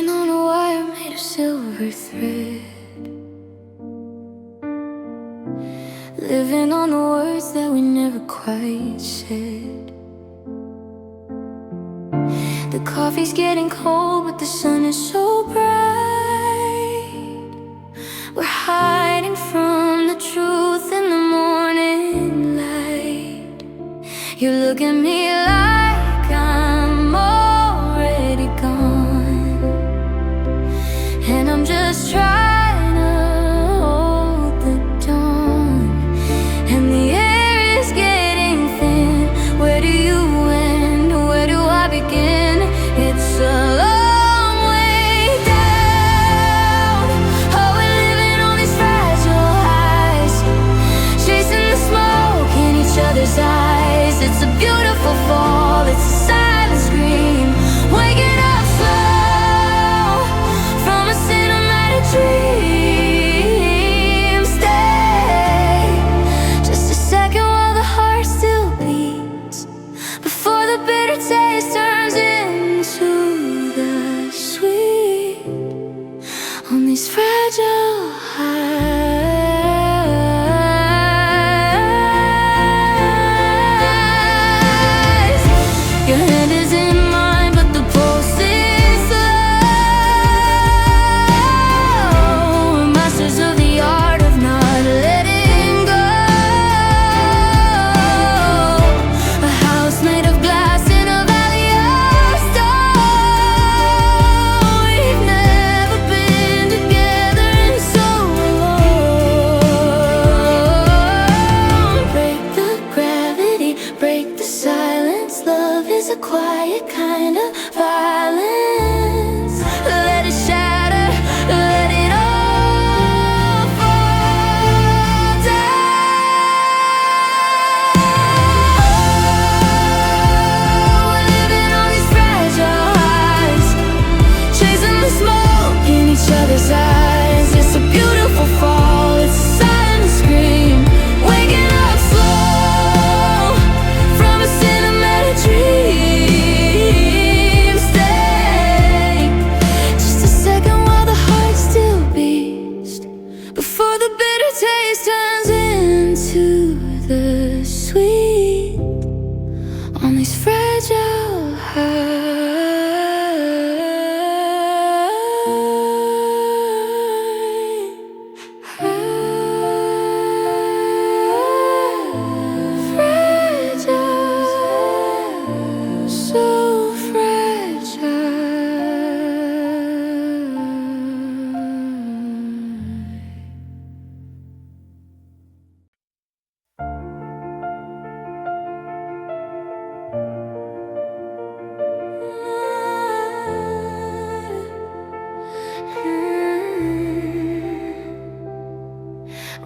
Living on a wire made of silver thread, living on the words that we never quite said. The coffee's getting cold, but the sun is so bright. We're hiding from the truth in the morning light. You look at me like I'm already gone, and I'm just trying to hold the dawn. And the air is getting thin. Where do you end? Where do I begin? It's a long way down. Oh, we're living on these fragile highs, chasing the smoke in each other's eyes. It's a beautiful fall, it's a silent scream, waking up slow from a cinematic dream. Stay just a second while the heart still beats, before the bitter taste turns into the sweet. On these fragile highs, your hand is in mine, but the pulse is slow. We're masters of the art of not letting go. A house made of glass in a valley of stone. We've never been together in so long. Break the gravity, break the silence. Love is a quiet kind of violence. Let it shatter, let it all fall down. We're living on these fragile highs, chasing the smoke in each other's eyes. It's a beautiful fall, it's a silent scream, waking up slow from a cinematic dream. Stay just a second while the heart still beats, before the bitter taste turns into the sweet. On these fragile fragile, so fragile.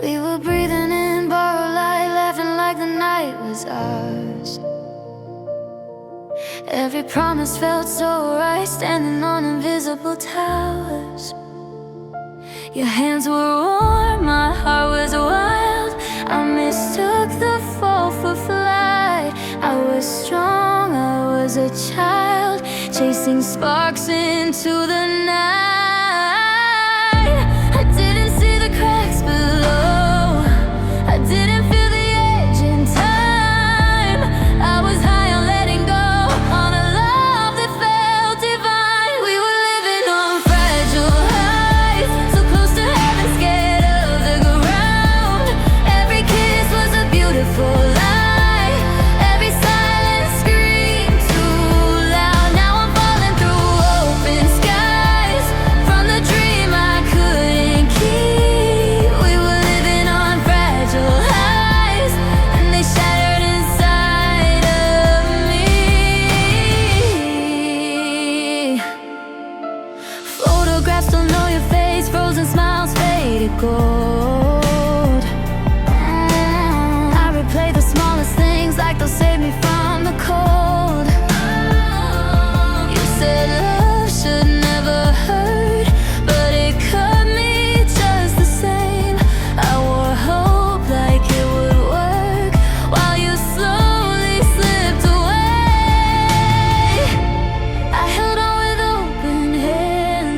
We were breathing in borrowed light, laughing like the night was ours. Every promise felt so right, standing on invisible towers. Your hands were warm, my heart was wild. I mistook the fall for flight. I was strong, I was a child, chasing sparks into the night. I didn't see the cracks below, I didn't feel the edge in time. I was high on letting go, on a love that felt divine. We were living on fragile highs, so close to heaven, scared of the ground. Every kiss was a beautiful lie, every silent scream too loud. Now I'm falling through open skies, from the dream I couldn't keep. We were living on fragile highs, and they shattered inside of me. Photographs don't know your face, frozen smiles faded gold. I replay the smallest things like they'll save me from the cold. You said love should never hurt, but it cut me just the same. I wore hope like it would work, while you slowly slipped away. I held on with open hands,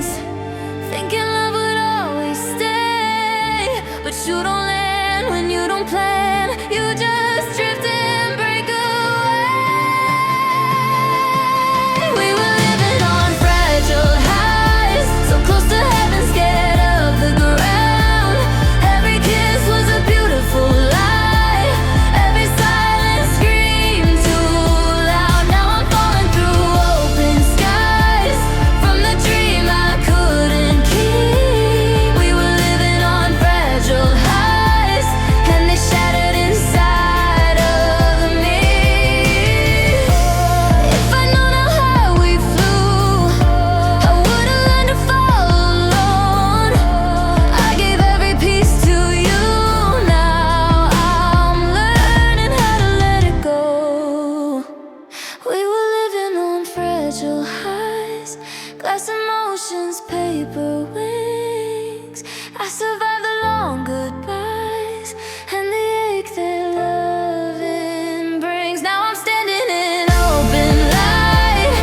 emotions, paper wings. I survived the long goodbyes and the ache that loving brings. Now I'm standing in open light,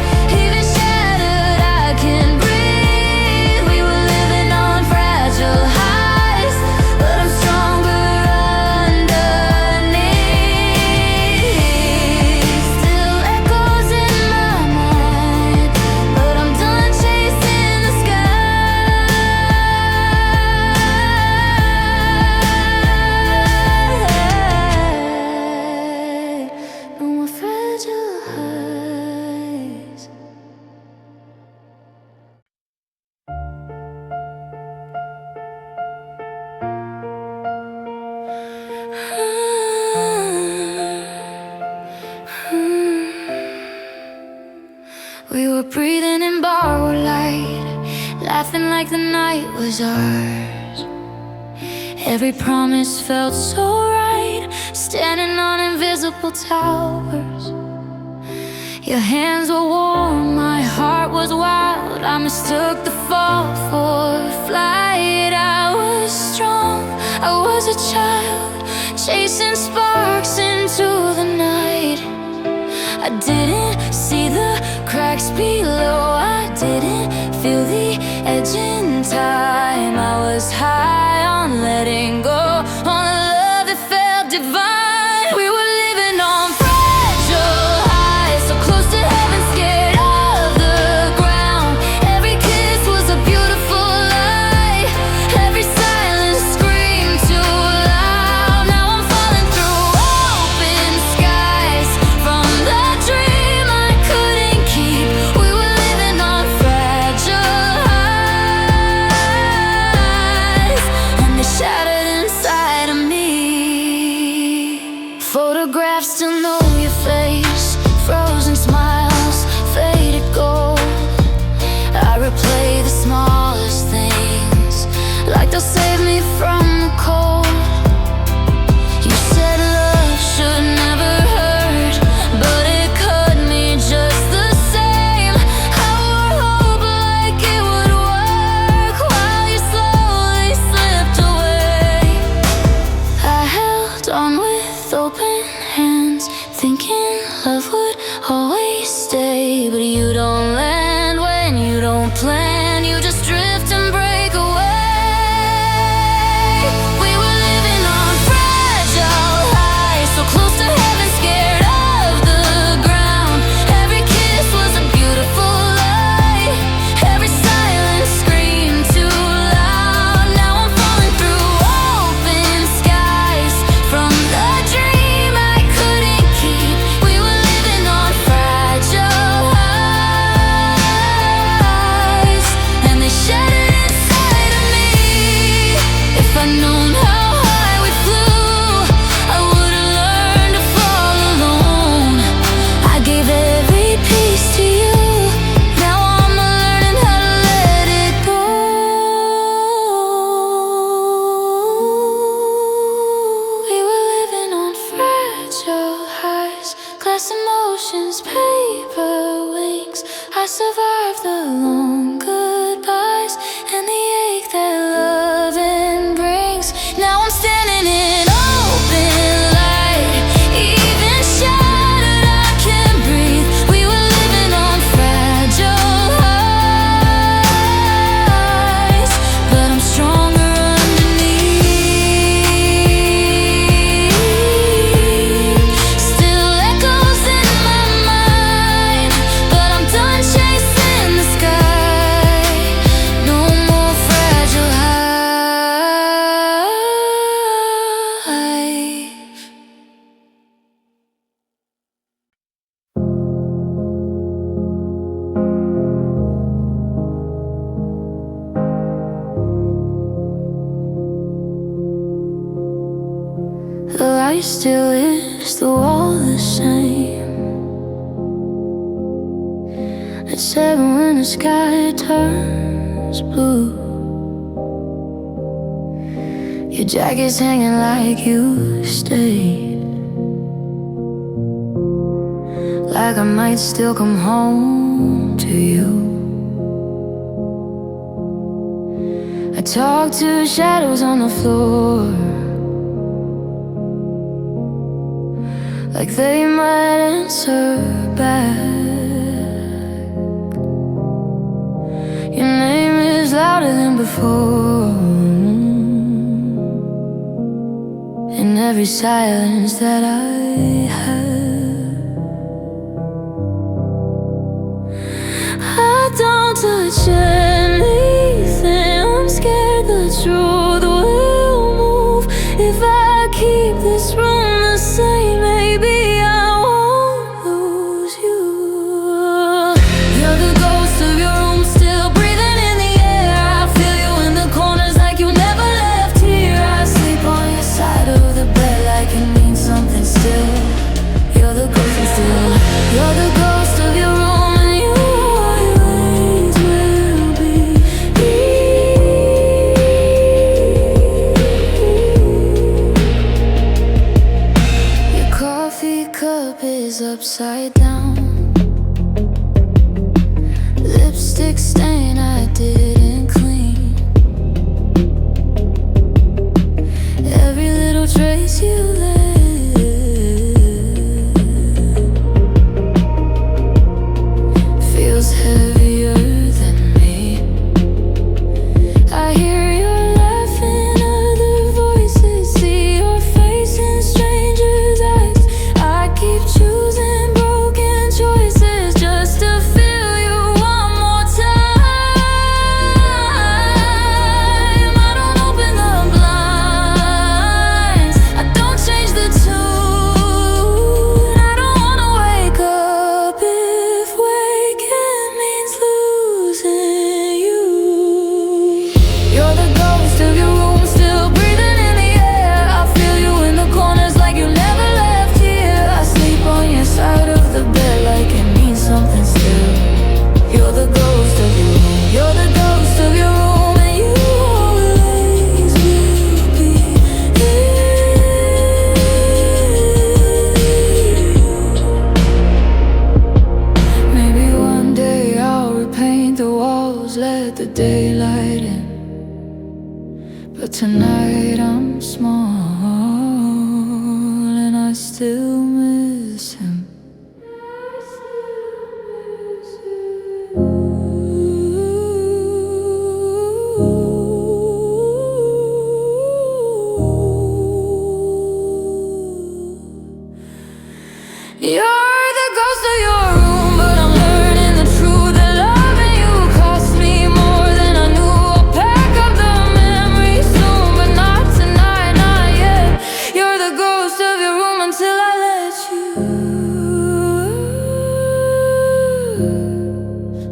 even shattered I can breathe. We were living on fragile highs, but I'm stronger underneath. Still echoes in my mind, but I'm done chasing the sky. No more fragile highs. We were breathing in borrowed light, laughing like the night was ours. Every promise felt so right, standing on invisible towers. Your hands were warm, my heart was wild. I mistook the fall for flight. I was strong, I was a child, chasing sparks into the night. I didn't see the cracks below, I didn't feel the edge in time. I was high on letting go, on a love that felt divine. We were living on fragile highs, so close to heaven, scared of the ground. Every kiss was a beautiful lie, every silence screamed too loud. Now I'm falling through open skies from the dream I couldn't keep. We were living on fragile highs, and they shattered inside of me. Photographs still know your face, frozen smiles, faded gold. I replay the smallest things, like they'll save me from the cold. You said love should never hurt, but it cut me just the same. I wore hope like it would work, while you slowly slipped away. I held on with open hands, thinking love would always stay. But you don't land when you don't plan, you just drift and break away. We were living on fragile highs, so close to heaven, scared of the ground. Every kiss was a beautiful lie, every silence screamed too loud. Now I'm falling through open skies from the dream I couldn't keep. We were living on fragile highs, and they shattered inside of me. If I'd known how high we flew, I would've learned to fall alone. I gave every piece to you, now I'm learning how to let it go. We were living on fragile highs, glass emotions, paper wings. I survived the long goodbyes and the ache that loving brings. Now I'm standing in open light, even shattered I can breathe. We were living on fragile highs, but I'm stronger underneath. Still echoes in my mind, but I'm done chasing the sky. No more fragile highs. The light still is, the wall the same. At 7 when the sky turns blue, your jacket's hanging like you stayed. Like I might still come home to you. talk to shadows on the floor, like they might answer back. Your name is louder than before, in every silence that I have. I don't touch anything, I'm scared the truth will move. If I keep this room the same, maybe I won't lose you. You're the ghost of your room, still breathing in the air. I feel you in the corners like you never left here. I sleep on your side of the bed like it means something still. You're the ghost and still, you're the ghost of your room, and you always will be. Your coffee cup is upside down, lipstick stain I didn't clean, every little trace you left feels heavier than me. I hear your laughing, other voices, see your face in strangers' eyes. I keep choosing broken choices just to feel you one more time. I don't open the blinds, I don't change the tune. I don't wanna wake up if waking means losing you. You're the ghost of your room, still breathing in the air. I feel you in the corners like you never left here. I sleep on your side of the bed like it means something still. You're the ghost of your room, you're the ghost of your room, and you always will be here. Maybe one day I'll repaint the walls, let the daylight in. But tonight I'm small and I still miss him. You're the ghost of your room, but I'm learning the truth that loving you cost me more than I knew. I'll pack up the memories soon, but not tonight, not yet. You're the ghost of your room until I let you.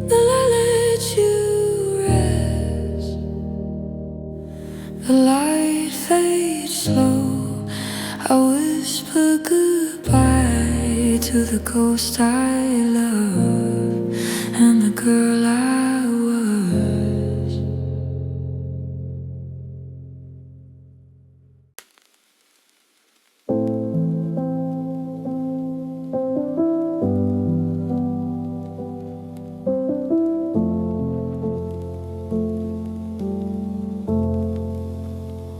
Till I let you rest. The light fades slow, I whisper goodbye to the ghost I love and the girl I was.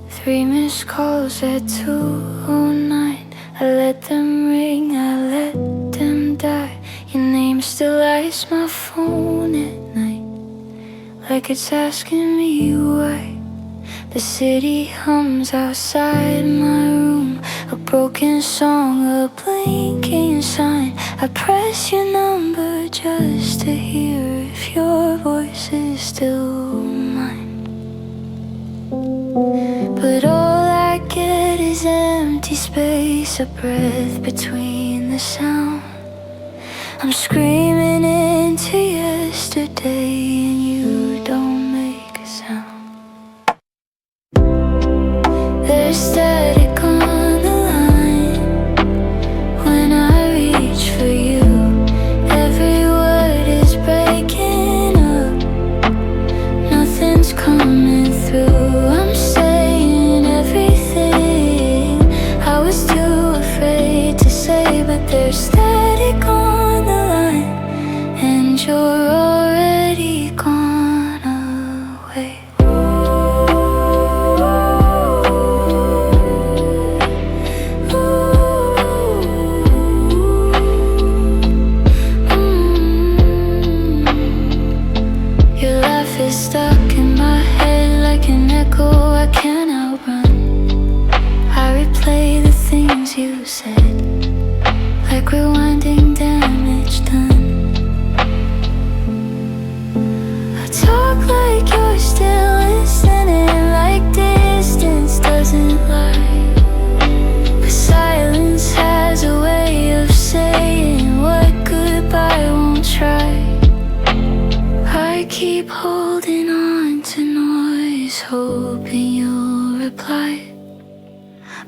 Three missed calls at 2:09. I let them ring, I let them die. Your name still lights my phone at night, like it's asking me why. The city hums outside my room, a broken song, a blinking sign. I press your number just to hear if your voice is still mine. But all I get is empty space, a breath between the sound. I'm screaming into yesterday and you don't make a sound. There's static on the line when I reach for you. Every word is breaking up, nothing's coming through. I'm saying everything I was too afraid to say, but there's static on the line and you're already gone away. stuck in my head like an echo I can't outrun. I replay the things you said, like rewinding damage done. I talk like you're still listening, like distance doesn't lie. But silence has a way of saying what goodbye won't try. I keep holding on to noise, hoping you'll reply.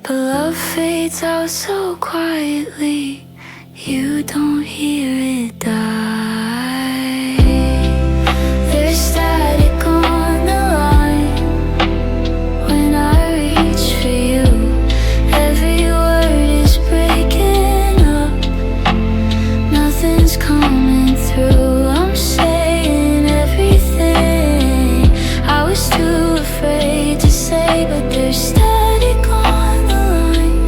But love fades out so quietly, you don't hear it die. There's static on the line when I reach for you. Every word is breaking up, nothing's coming through. I'm saying everything I was too afraid to say, but there's static on the line,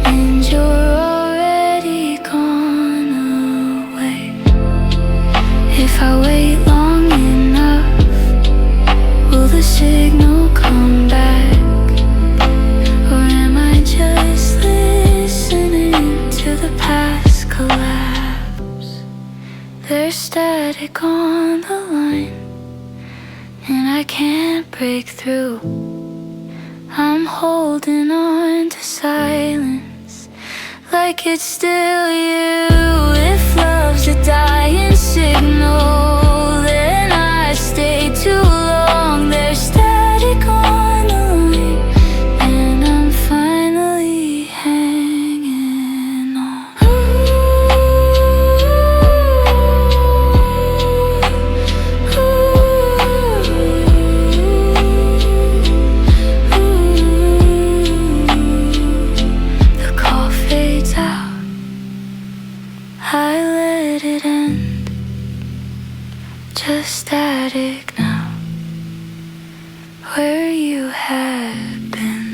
and you're already gone away. If I wait long enough, will the signal come back? Or am I just listening to the past collapse? There's static on the line, and I can't break through. I'm holding on to silence, like it's still you. If love's a dying signal, then I stay too long. There's static on the line, and I'm finally hanging on. The call fades out, I let it end. Just static now, where you had been.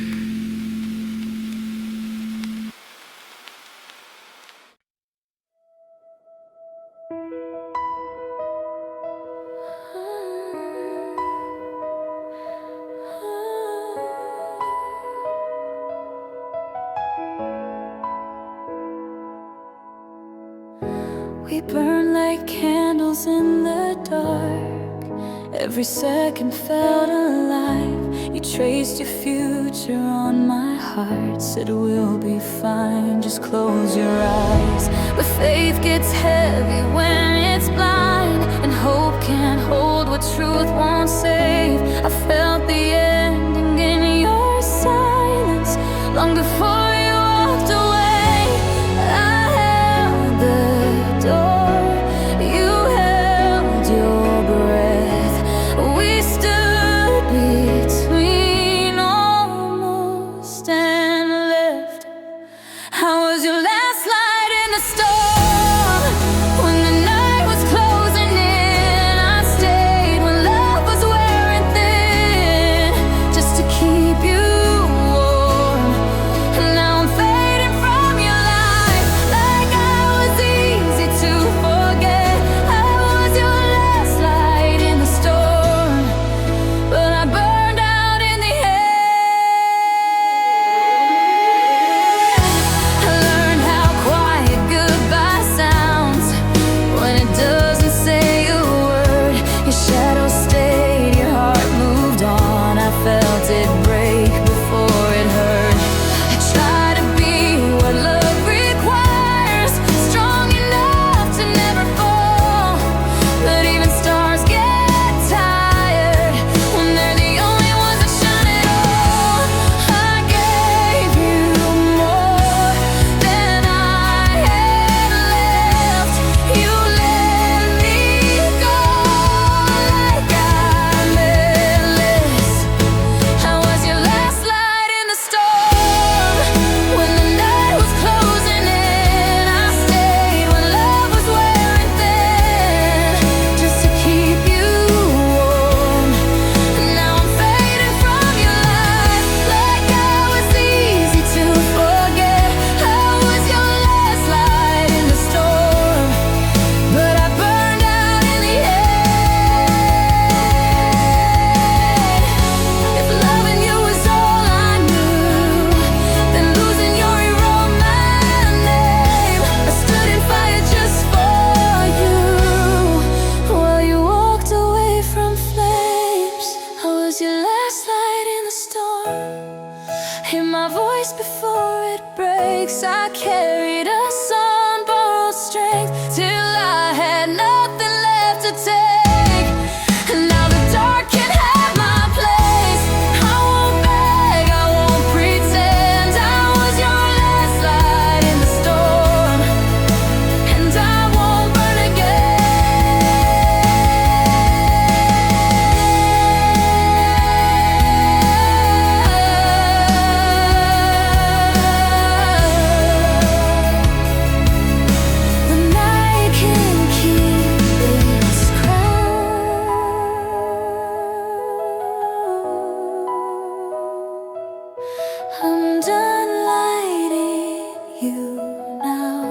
We burn like candles in the dark. Every second felt alive. You traced your future on my heart, said we'll be fine, just close your eyes. But faith gets heavy when it's blind, and hope can't hold what truth won't save. I felt the ending in your silence long before you walked away. I held the door, you held your breath. We stood between almost and left. I was your last light in the storm. When the night was closing in, I stayed when love was where voice before it breaks. I carried a sun, borrowed strength, till I had nothing left to take. And now the dark can have my place. I won't beg, I won't pretend. I was your last light in the storm, and I won't burn The night can keep its crown. I'm done lighting you now.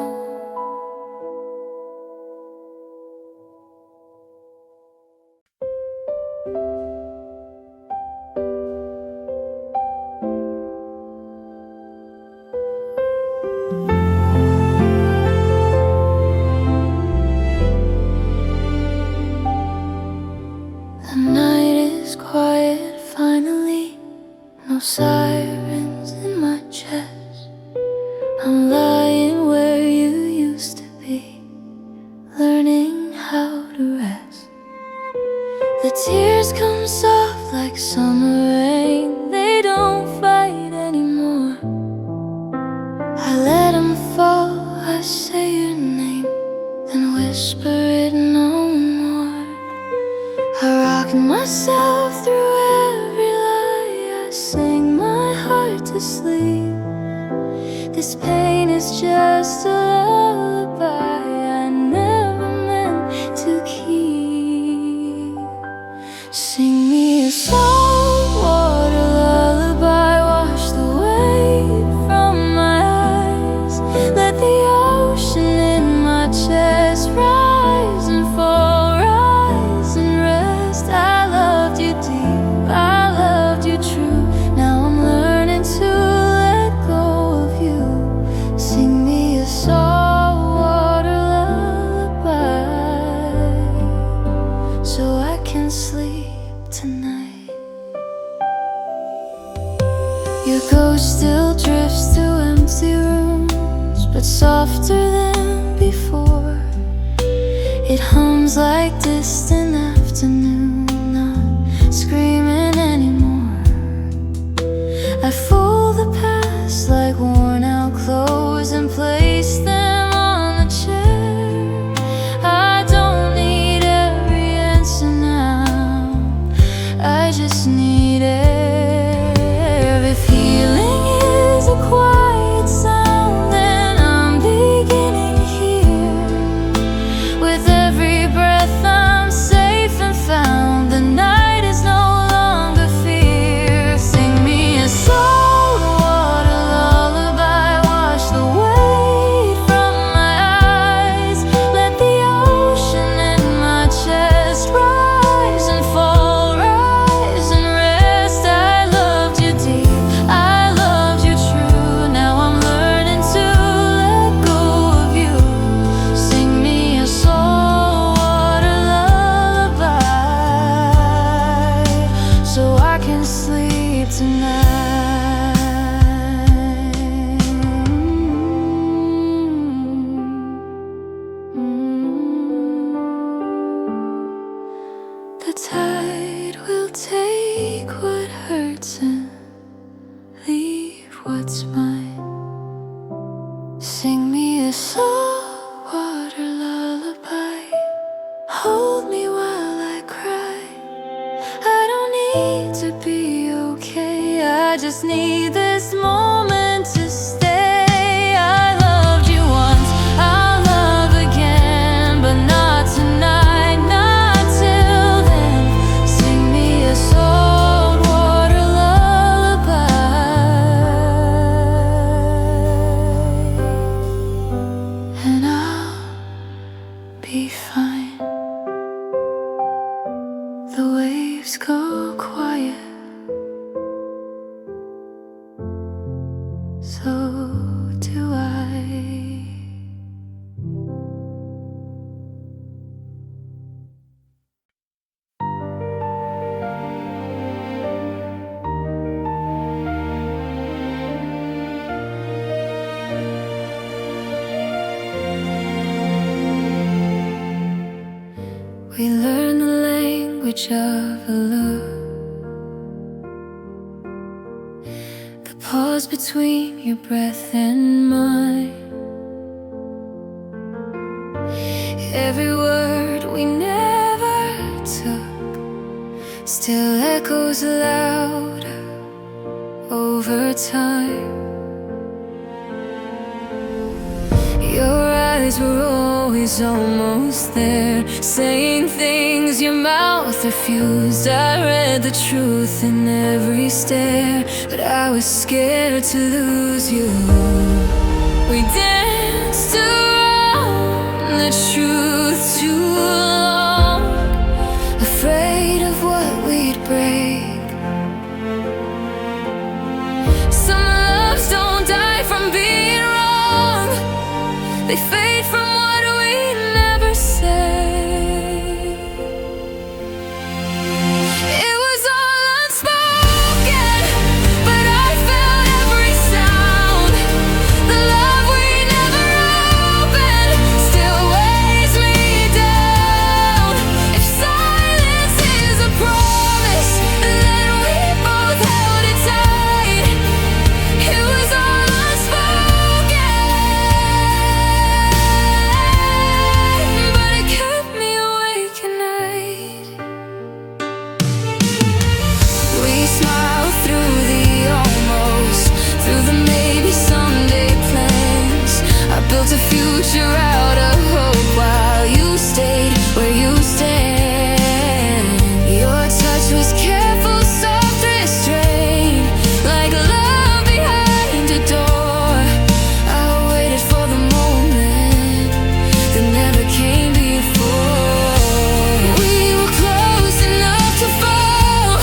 The night is quiet finally, no sirens in my chest. I'm lying where you used to be, learning how to rest. The tears come soft like summer rain, they don't fight anymore. I let them fall, I say your name, then whisper it no more. I rock myself through every lie, I sing my heart to sleep. This pain is just a lullaby I never meant to keep. Sing me a saltwater lullaby, wash the weight from my eyes. Let the ocean in my chest rise and fall, rise and rest. I loved you deep, I loved you true. Now I'm learning to let go of you. Sing me a saltwater lullaby, so I can sleep tonight. Your ghost still drifts through empty rooms, but softer than before. It hums like distant afternoon, not screaming anymore. I fold the past like worn out clothes and place them on the chair. I don't need every answer now, I just need air. If healing is a quiet sound, then I'm beginning here. With every breath I'm safe and found. The night is no longer fear. Sing me a saltwater lullaby, wash the weight from my eyes. Let the ocean in my chest rise and fall, rise and rest. I loved you deep, I loved you true. Now I'm learning to let go of you. Sing me a saltwater lullaby, so I can sleep tonight. The tide will take what hurts and leave what's mine. Sing me a saltwater lullaby, hold me while I cry. I don't need to be okay, I just need this moment to stay. I loved you once, I'll love again, but not tonight, not till then. Sing me a saltwater lullaby, and I'll be fine. The waves go quiet, so do I. pause between your breath and mine. Every word we never took still echoes louder over time. Your eyes were always almost there, saying things your mouth refused. I read the truth in every stare, but I was scared to lose you. We danced around the truth too long, afraid of what we'd break. Some loves don't die from being wrong, they fade from what we never say. It was all unspoken, but I felt every sound. The love we never opened still weighs me down. If silence is a promise, then we both held it tight. It was all unspoken, but it kept me awake at night. We smiled through the almost, through the maybe someday plans. I built a future out of hope while you stayed where you stand. Your touch was careful, soft restraint, like love behind a door. I waited for the moment that never came before. We were close enough to fall,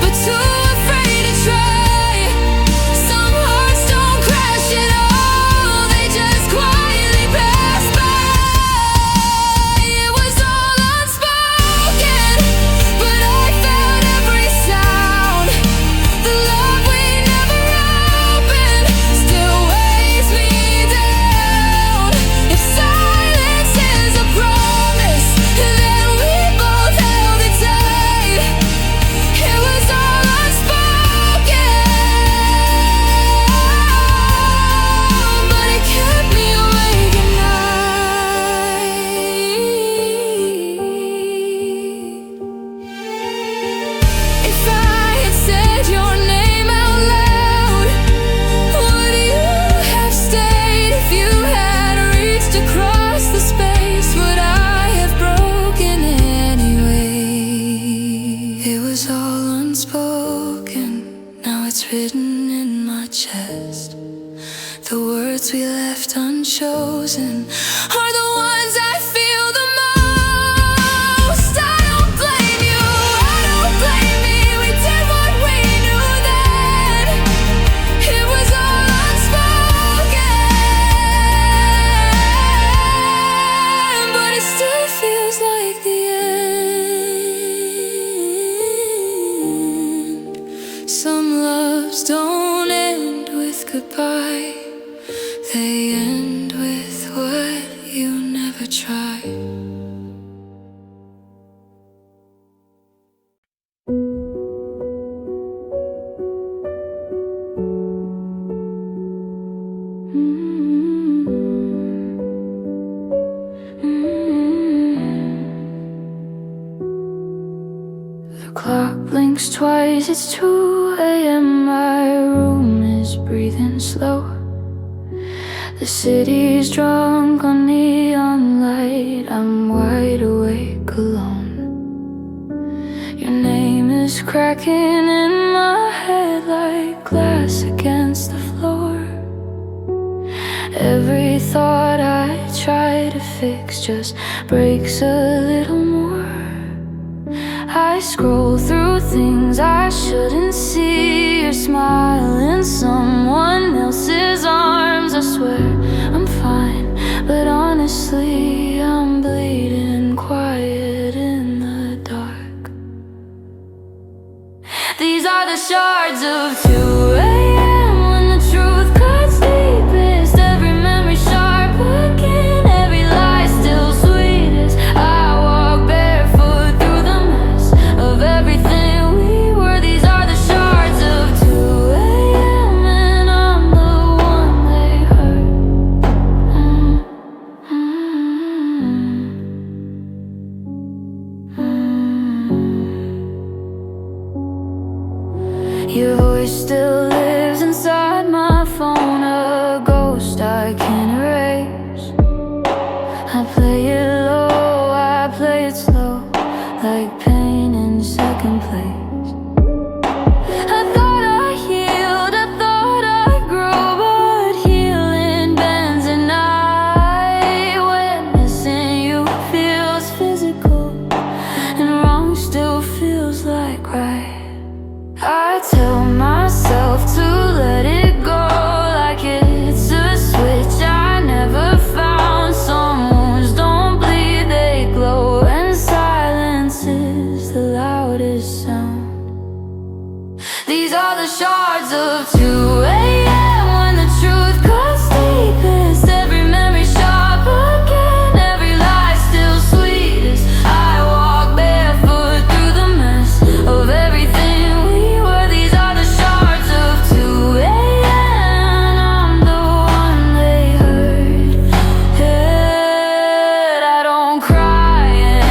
but too afraid to try. Some hearts don't crash at all, they just quietly pass by. It was all unspoken, but I felt every sound. The love we never opened still weighs me down. If silence is a promise, then we both held it tight. It was all unspoken, but it kept me awake at night. If I had said your name out loud, would you have stayed? If you had reached across the space, would I have broken anyway? It was all unspoken, now it's written in my chest. The words we left unchosen are the ones I feel the most. I don't blame you, I don't blame me. We did what we knew then. It was all unspoken, but it still feels like the end. Some loves don't end with goodbye, they end with what you never tried. The clock blinks twice, it's 2 a.m. My room is breathing slow. The city's drunk on neon light, I'm wide awake alone. Your name is cracking in my head like glass against the floor. Every thought I try to fix just breaks a little more. I scroll through things I shouldn't see. Your smile in someone else's arms. I swear I'm fine, but honestly I'm bleeding quiet in the dark. These are the shards of 2 a.m. when the truth cuts deepest. Every memory sharp again, every lie still sweet as I walk barefoot through the mess of everything we were. These are the shards of 2 a.m. voice still lives inside my phone, a ghost I can't erase. I play it low, I play it slow, like pain in second place. I thought I healed, I thought I grew, but healing bends at night. When missing you feels physical, and wrong still feels like right. I tell myself to let it go, like it's a switch I never found. Some wounds don't bleed, they glow, and silence is the loudest sound. These are the shards of 2 a.m. when the truth cuts deepest. Every memory sharp again, every lie still sweetest. I walk barefoot through the mess of everything we were. These are the shards of 2 a.m. I'm the one they hurt. I don't cry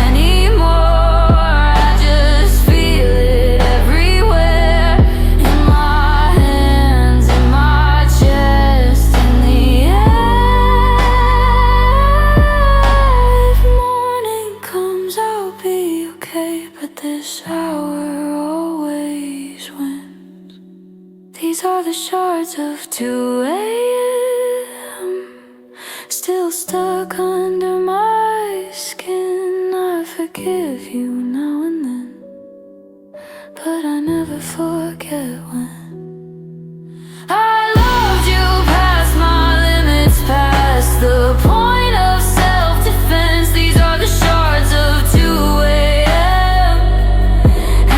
anymore, I just feel it everywhere. In my hands, in my chest, in the air. If morning comes, I'll be okay, but this hour always wins. These are the shards of 2 a.m. still stuck under my skin. I forgive you now and then, but I never forget when. I loved you past my limits, past the point of self-defense. These are the shards of 2 a.m.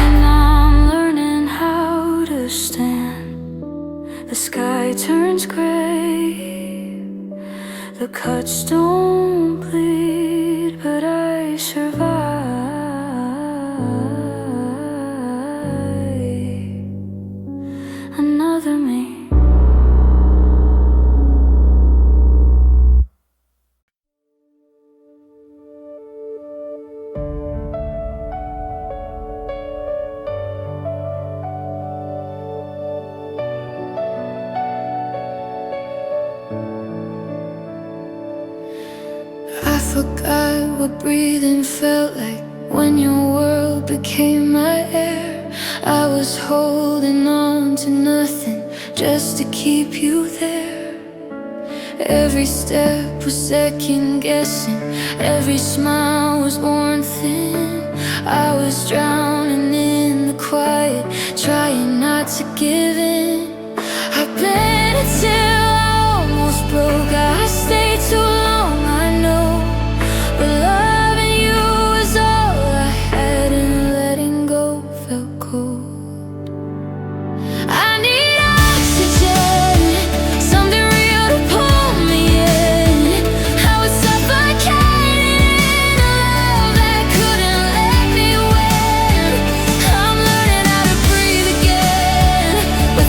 and I'm learning how to stand. The sky turns gray, the cuts don't bleed, but I survive. Another me. I forgot what breathing felt like when your world became my air. I was holding on to nothing just to keep you there. Every step was second guessing, every smile was worn thin. I was drowning in the quiet, trying not to give in. I bled until I almost broke. I stayed too long, I know, but loving you was all I had, and letting go felt cold. I need oxygen, something real to pull me in. I was suffocating in a love that couldn't let me win. I'm learning how to breathe again, with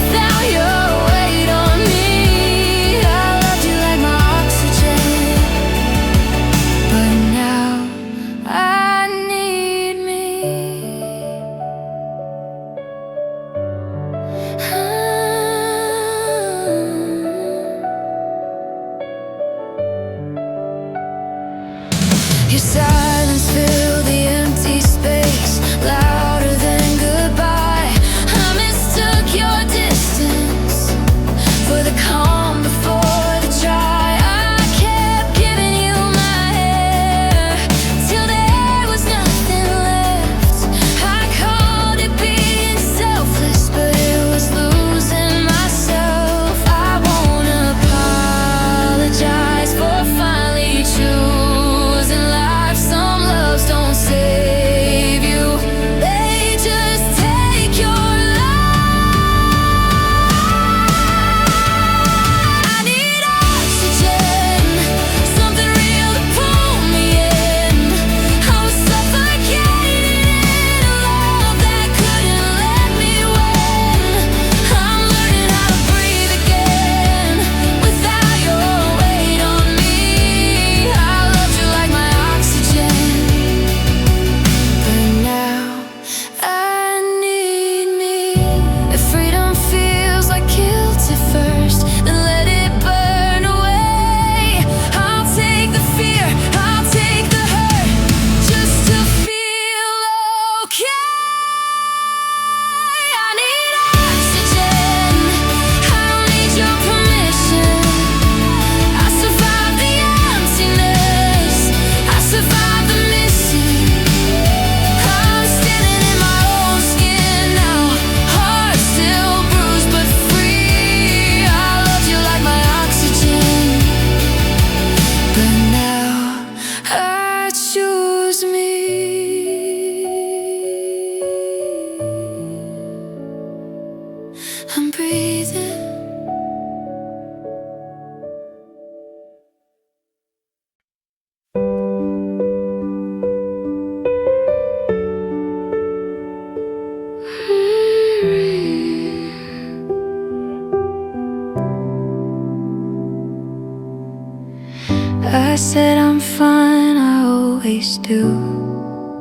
said I'm fine, I always do.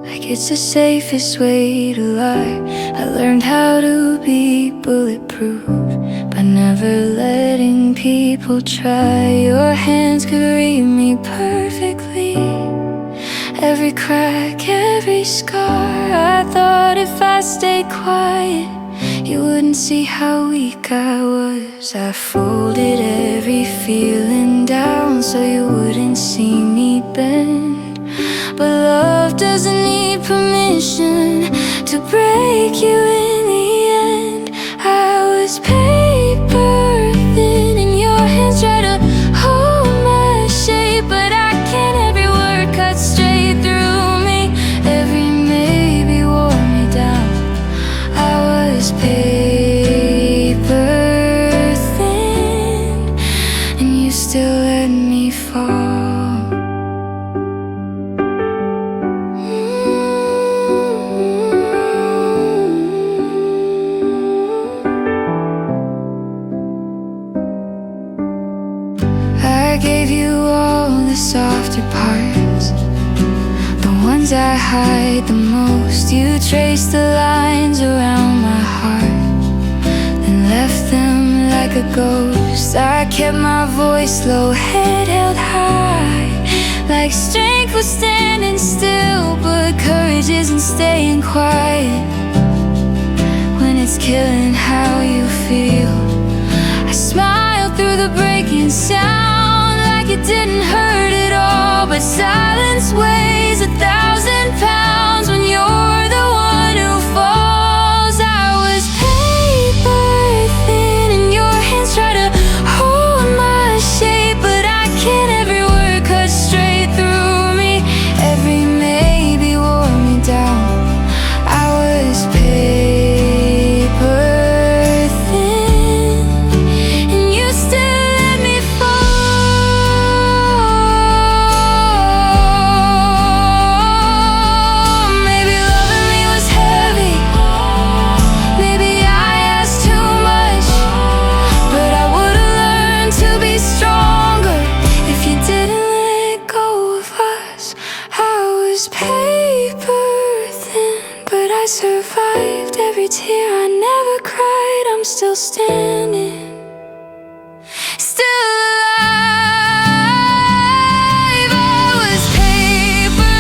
Like it's the safest way to lie. I learned how to be bulletproof by never letting people try. Your hands could read me perfectly, every crack, every scar. I thought if I stayed quiet, you wouldn't see how weak I was. I folded every feeling down so you wouldn't see me bend. But love doesn't need permission to break you in the end. I was paper thin and your hands try to hold my shape, but I can't. Every word cut straight through me, every maybe wore me down. I was paper thin and you still let me fall. I gave you all the softer parts, the ones I hide the most. You traced the lines around my heart, then left them like a ghost. I kept my voice low, head held high, like strength was standing still. But courage isn't staying quiet when it's killing how you feel. I smiled through the breaking sound like it didn't hurt at all, but silence weighs 1,000 pounds when you're the one who falls. I was paper thin and your hands try to hold my shape, but I can't. Every word cut straight through me, every maybe wore me down. I was paper thin and you still let me fall. Maybe loving me was heavy, maybe I asked too much, but I would've learned to be stronger if you didn't let go of us. I was paper thin, but I survived every tear. I never cried, I'm still standing, still alive. I was paper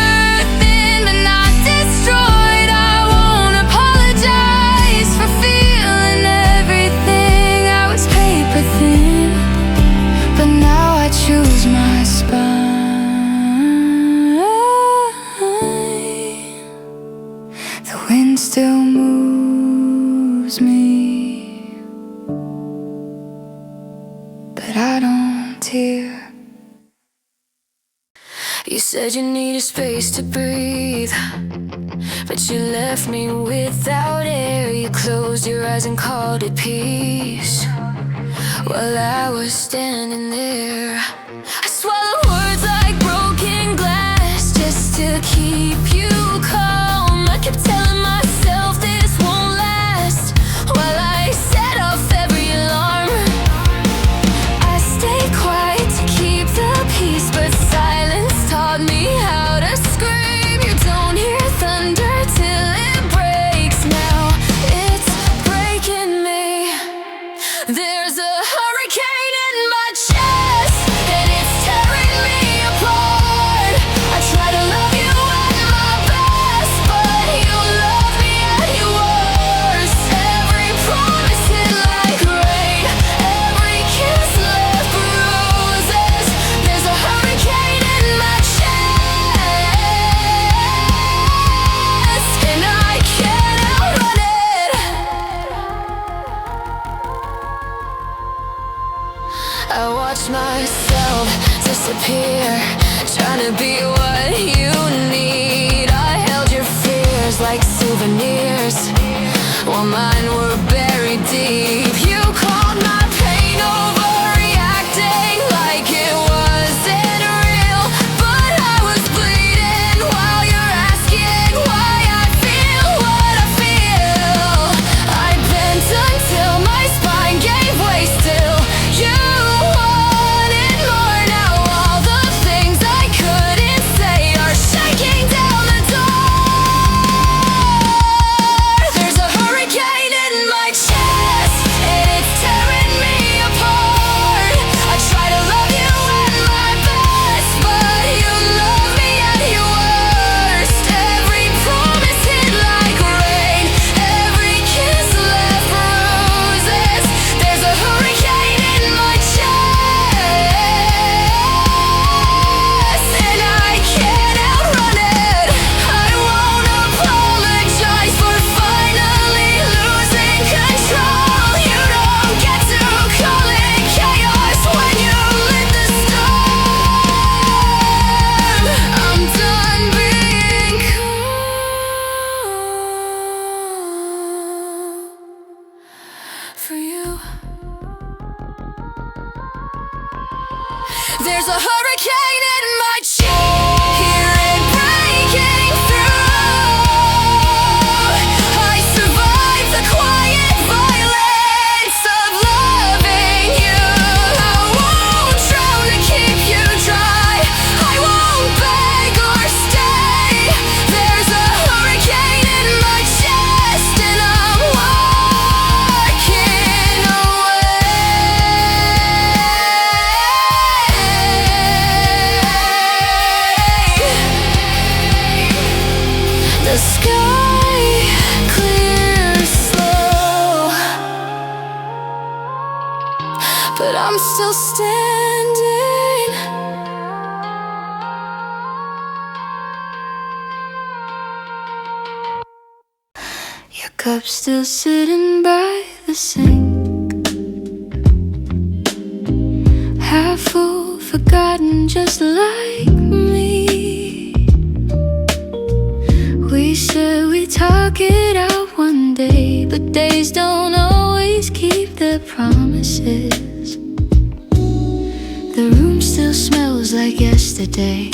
thin, but not destroyed. I won't apologize for feeling everything. I was paper thin, but now I choose my spine. The wind still moves me, but I don't tear. You said you needed space to breathe, but you left me without air. You closed your eyes and called it peace while I was standing there. I swallowed words like broken glass just to keep you calm. I kept telling myself this won't last while I set off every alarm. I stayed quiet to keep the peace, but silence taught me how to scream. You don't hear thunder till it breaks. Now it's breaking me. There's a hurricane in my chest and it's tearing me apart. I try to love you at my best, but you love me at your worst. Every promise hit like rain, every kiss left bruises. There's a hurricane in my chest and I can't outrun it. I watch myself disappear, trying to be what you need. I held your fears like souvenirs while mine were buried deep. You called my pain overreacting like it wasn't real, but I was bleeding while you're asking why I feel what I feel. I bent until my spine gave way still. You wanted more now, all the things I for you. There's a hurricane in my chest. Hear it breaking through. I survived the quiet violence of loving you. I won't drown to keep you dry. I won't beg or stay. There's a hurricane in my chest and I'm walking away. The sky clears slow, but I'm still standing. Your cup's still sitting by the sink, half full, forgotten, just like me. We said we'd talk it out one day, but days don't always keep their promises. The room still smells like yesterday,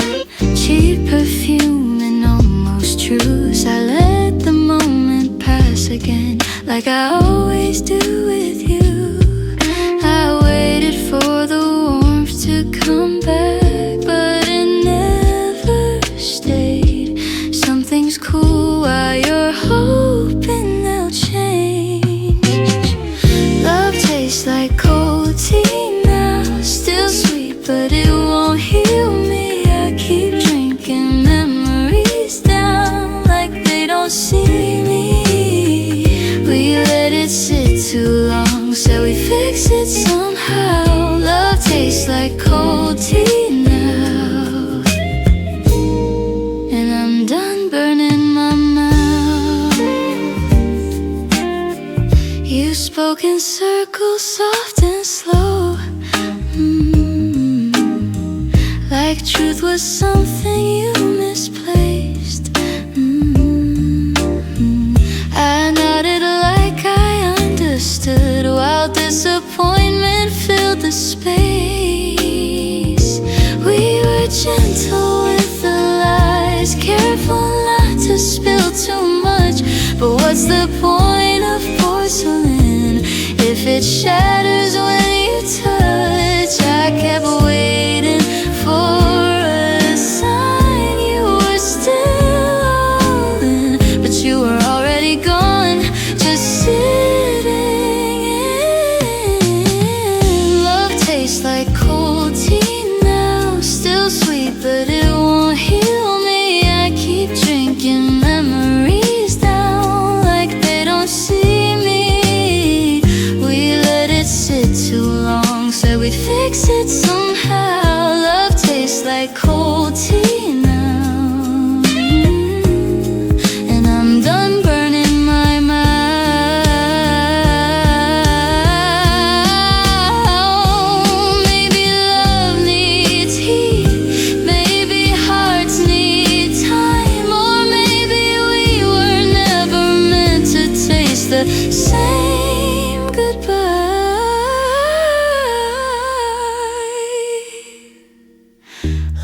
cheap perfume and almost truths. I let the moment pass again, like I always do with you. I waited for the warmth to come back, but it never stayed. Something's cool while you're hoping they'll change. Love tastes like cold tea now, still sweet, but it won't heal me. I keep drinking memories down like they don't see me. We let it sit too long, so we fix it somehow. Love tastes like cold tea now, and I'm done burning my mouth. You spoke in circles, soft and slow, like truth was something you misplaced. I nodded like I understood, while disappointment filled the space. We were gentle with the lies, careful not to spill too much. But what's the point of porcelain if it shatters when you touch? I kept waiting for a sign you were still all in, but you were already gone, just sitting in. Love tastes like cold tea now, still sweet, but it won't heal me. I keep drinking memories down like they don't see me. We let it sit too long, said we'd fix it somehow. Love tastes like cold tea now, and I'm done burning my mouth. Maybe love needs heat, maybe hearts need time, or maybe we were never meant to taste the same goodbye.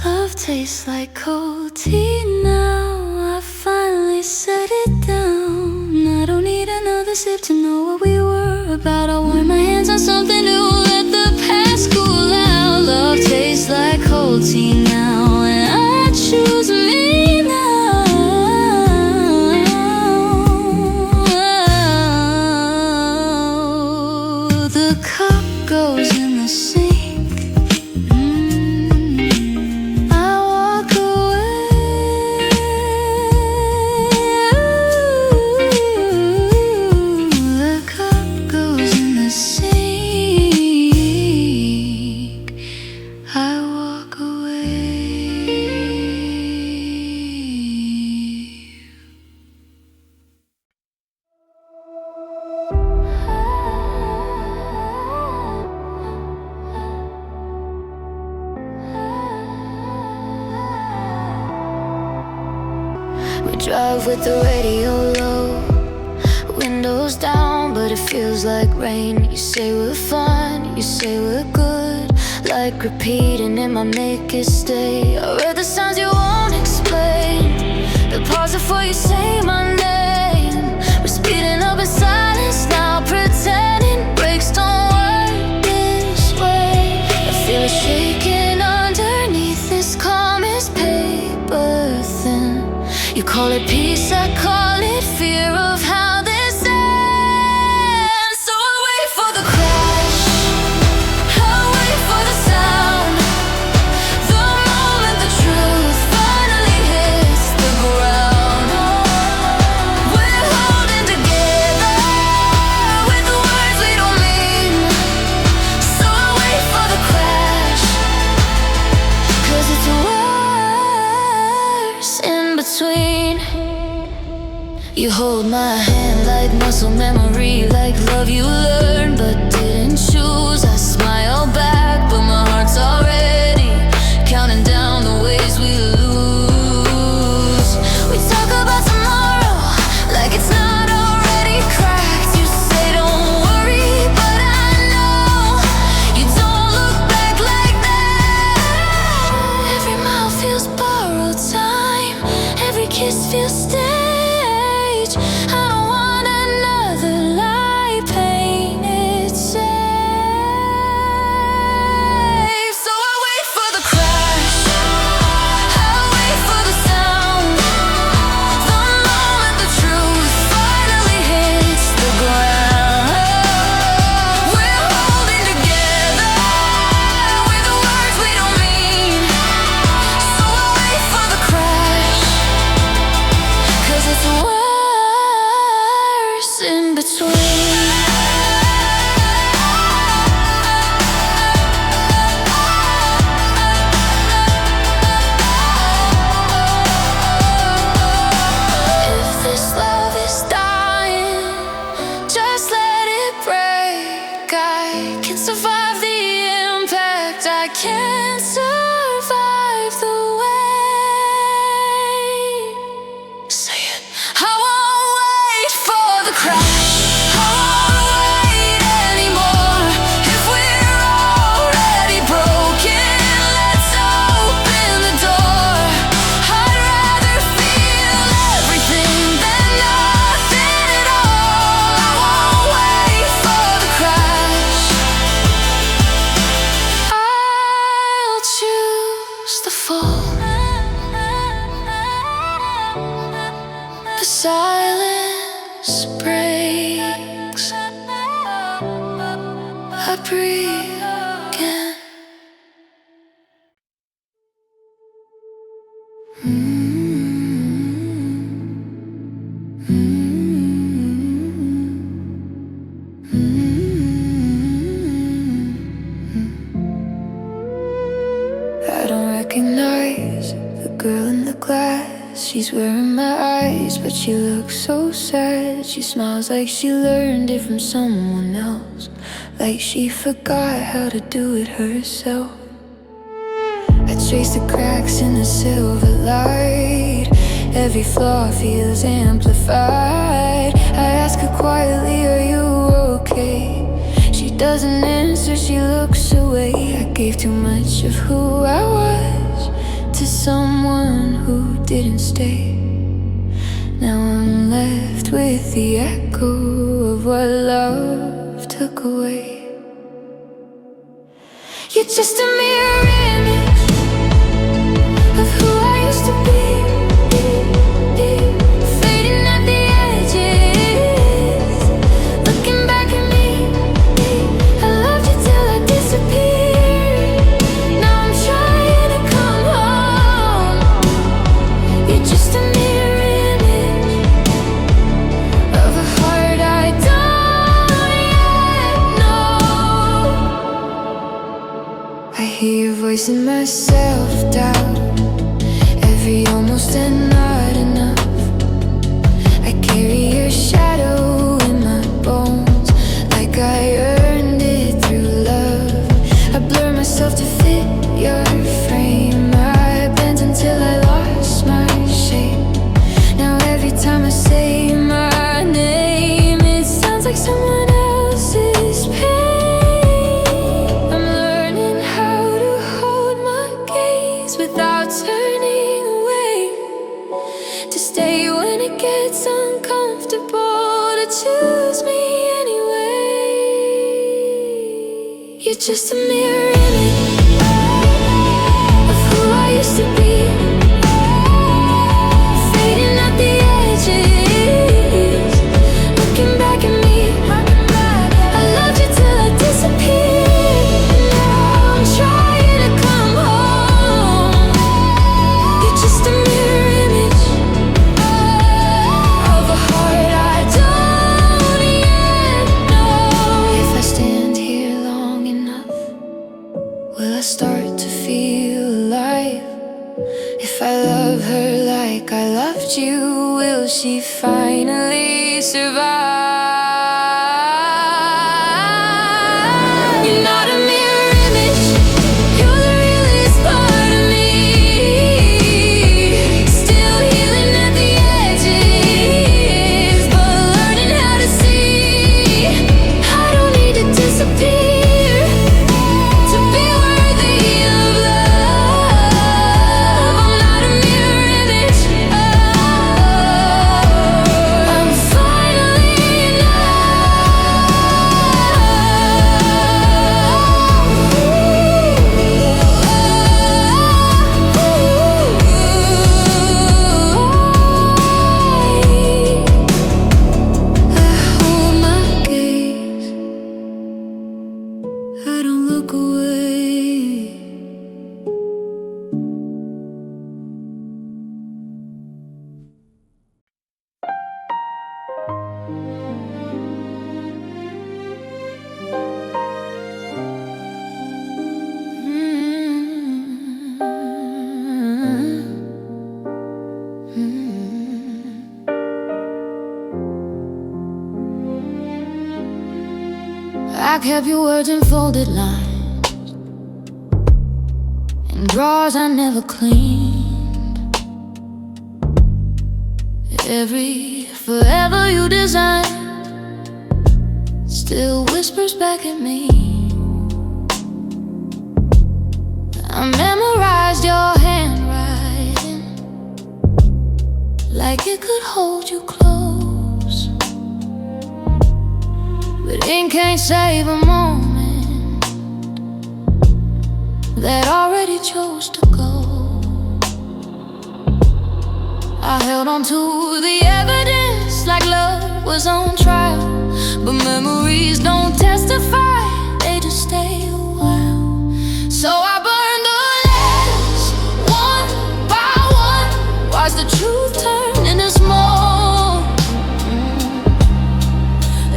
Love tastes like cold tea now. I finally set it down. I don't need another sip to know what we were about. I'll warm my hands on something new, let the past cool out. Love tastes like cold tea now, and I choose me now. The cup goes in the sink. I walk away. The cup goes in the sink. I walk away. We drive with the radio low, windows down, but it feels like rain. You say we're fun, you say we're good, like repeating it might make it stay. I read the signs you won't explain, the pause before you say my name. We're speeding up in silence now, pretending breaks don't work this way. I feel it shaking underneath this calm as paper thin. You call it peace, I call it fear of how this ends. So I wait for the crash, I wait for the sound, the moment the truth finally hits the ground. We're holding together with the words we don't mean. So I wait for the crash, 'cause it's worse in between. You hold my hand like muscle memory, like love you learned but didn't choose. I smile back, but my heart's already counting down the ways we lose. We talk about tomorrow like it's not already cracked. You say don't worry, but I know you don't look back like that. Every mile feels borrowed time, every kiss feels staged. I don't want another lie painted safe. So I wait for the crash, I wait for the sound, the moment the truth finally hits the ground. We're holding together with the words we don't mean. So I wait for the crash, 'cause it's worse in between. If this love is dying, just let it break. I can survive the impact, I can't survive the weight. Say it. I won't wait for the crash, I won't wait anymore. If we're already broken, let's open the door. I'd rather feel everything than nothing at all. I won't wait for the crash, I'll choose the fall. The silence breaks, I breathe again. I don't recognize the girl in the glass. She's wearing my eyes, but she looks so sad. She smiles like she learned it from someone else, like she forgot how to do it herself. I trace the cracks in the silver light, every flaw feels amplified. I ask her quietly, are you okay? She doesn't answer, she looks away. I gave too much of who I was to someone who didn't stay. Now I'm left with the echo of what love took away. You're just a mirror image of who I used to be, fading at the edges, looking back at me. I loved you till I disappeared. Now I'm trying to come home. You're just a mirror image of a heart I don't yet know. I hear your voice in my self-doubt, every almost and not enough. I carry your shadow in my bones, like I earned it through love. I blur myself to fit your frame, I bent until I lost my shape. Now every time I say my name, it sounds like someone else's pain. I'm learning how to hold my gaze without turning away, to stay when it gets uncomfortable, to choose me anyway. You're just a mirror image of who I used to be, fading at the edges, looking back at me. I loved you till I disappeared, and now I'm trying to come home. You're just a mirror image of a heart I don't yet know. If I stand here long enough, will I start to feel alive? If I love her like I loved you, will she finally survive? You're not a mirror image, you're the realest part of me, still healing at the edges, but learning how to see. I don't need to disappear to be worthy of love. I'm not a mirror image. I'm finally I hold my gaze, I don't look away. I kept your words in folded lines, in drawers I never cleaned. Every forever you designed still whispers back at me. I memorized your handwriting like it could hold you close, but ink can't save a moment that already chose to go. I held on to the evidence like love was on trial, but memories don't testify, they just stay a while. So I burned the letters one by one, watched the truth turn into smoke.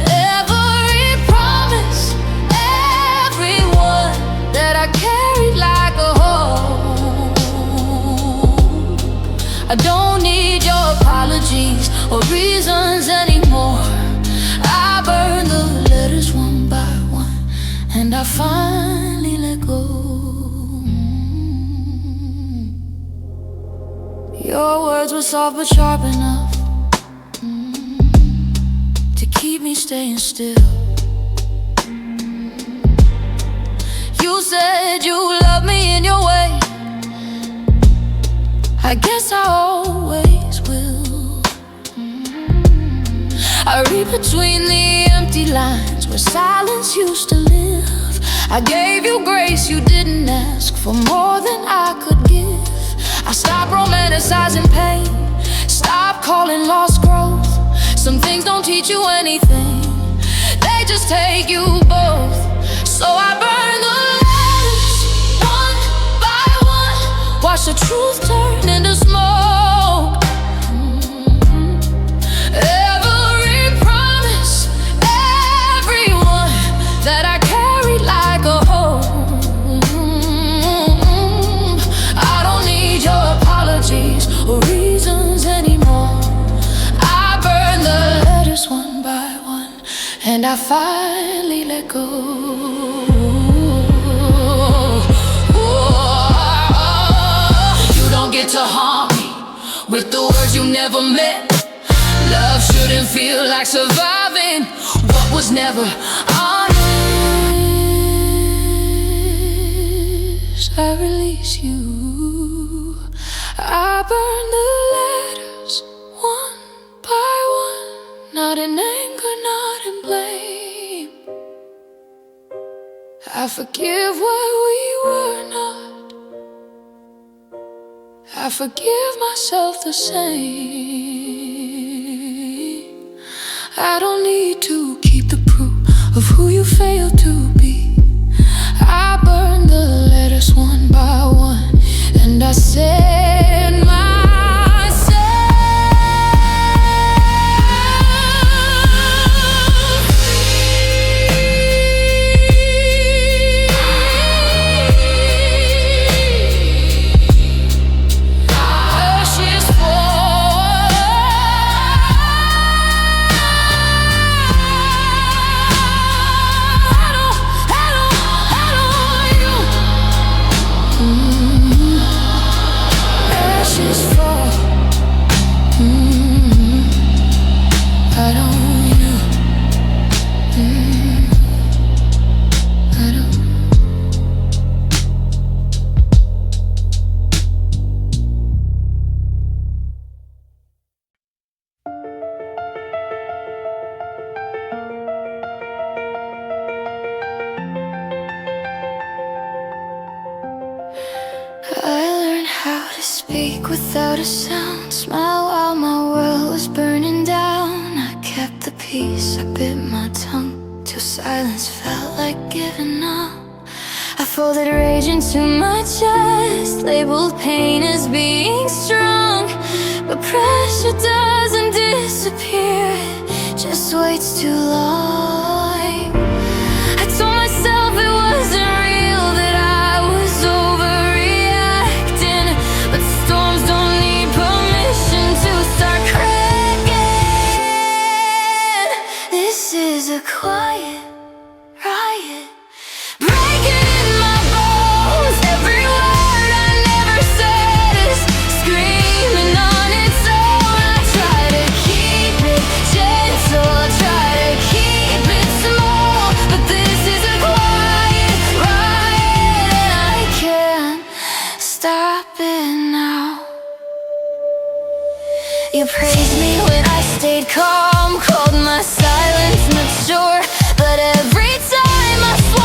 Every promise, everyone that I carried like a home. I don't need your apologies or reasons anymore. I burned the letters one by one, and I finally let go. Your words were soft but sharp enough to keep me staying still. You said you love me in your way, I guess I always will. I read between the empty lines where silence used to live. I gave you grace you didn't ask for, more than I could give. I stopped romanticizing pain, stopped calling lost growth. Some things don't teach you anything, they just take you both. So I burn the letters one by one, watch the truth turn into smoke. Every promise, everyone that I carried like a home. I don't need your apologies or reasons anymore. I burn the letters one by one, and I finally let go. You don't get to harm me with the words you never meant. Love shouldn't feel like surviving what was was never honest. I release you. I burn the letters one by one, not in anger, not in blame. I forgive what we were not. I forgive myself the same. I don't need to keep the proof of who you failed to be. I burned the letters one by one, and I said speak without a sound, smile while my world was burning down. I kept the peace, I bit my tongue till silence felt like giving up. I folded rage into my chest, labeled pain as being strong. But pressure doesn't disappear, it just waits too long. I told myself it wasn't real, that I was overreacting. But storms don't need permission to start cracking. This is a quiet riot, breaking in my bones. Every word I never said is screaming on its own. I try to keep it gentle, I try to keep it small, but this is a quiet riot, and I can't stop it now. You praised me when I stayed calm, called my silence mature, but every time I swore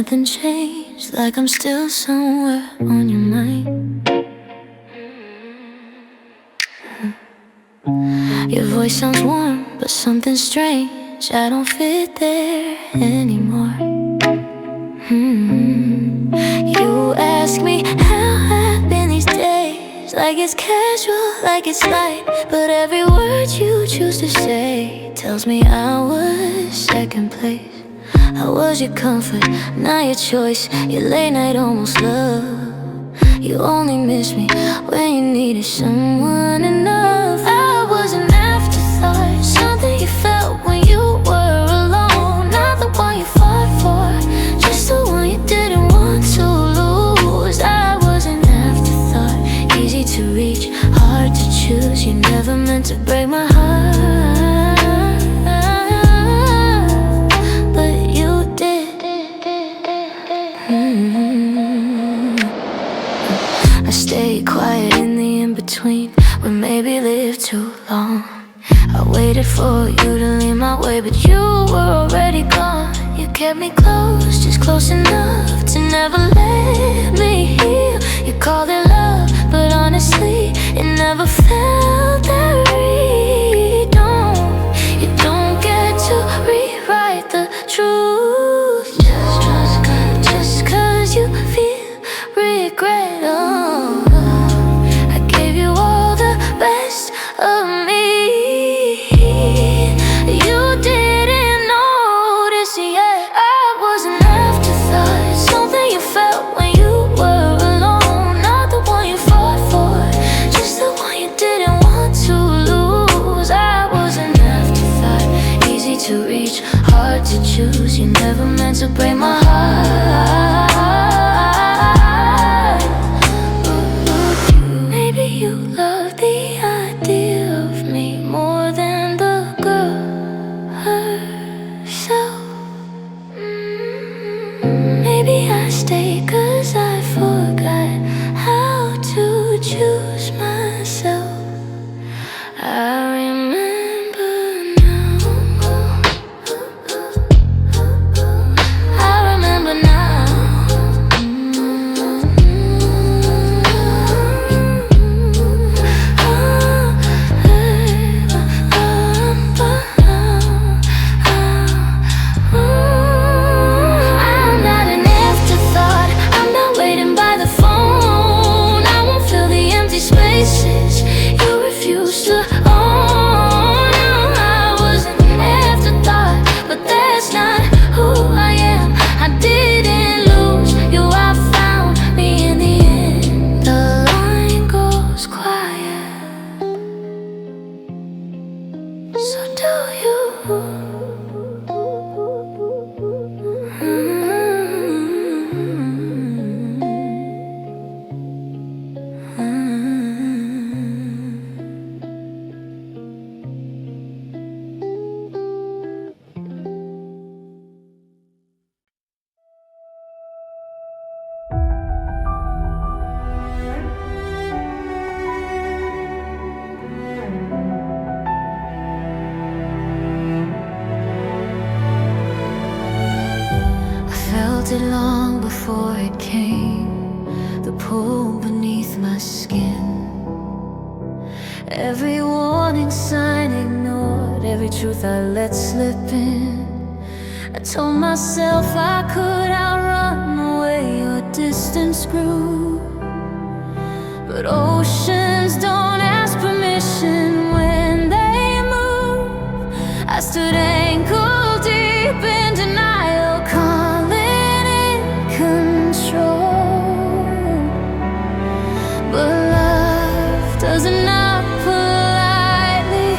nothing changed, like I'm still somewhere on your mind. Your voice sounds warm, but something strange, I don't fit there anymore. You ask me how I've been these days, like it's casual, like it's light, but every word you choose to say tells me I was second place. I was your comfort, now your choice, your late night almost love. You only miss me when you needed someone enough. I was an afterthought, something you felt when you were alone. Not the one you fought for, just the one you didn't want to lose. I was an afterthought, easy to reach, hard to choose. You never meant to break my heart, but you did. I stayed quiet in the in-between, we maybe lived too long. I waited for you to lean my way, but you were already gone. You kept me close, just close enough to never let me heal. You called it love, but honestly, it never felt that real. You don't get to rewrite the truth just cause you feel regret. Oh, I gave you all the best of me. You didn't notice yet. I was an afterthought, something you felt when you were alone. Not the one you fought for, just the one you didn't want to lose. I was an afterthought, easy to reach, hard to choose. You never meant to break my heart. Maybe you love the idea of me more than the girl herself. Maybe I stayed cause I forgot how to choose myself. I remember now. I remember now. I'm not an afterthought, I'm not waiting by the phone. I won't fill the empty spaces you refuse to own. I was an afterthought, but that's not who I am. I didn't lose you, I found me in the end. The line goes quiet, so do you. I felt it long before it came, the pull beneath my skin. Every warning sign ignored, every truth I let slip in. I told myself I could outrun the way your distance grew, but oceans don't ask permission when they move. I stood ankle deep in denial, calling in control. But love doesn't knock politely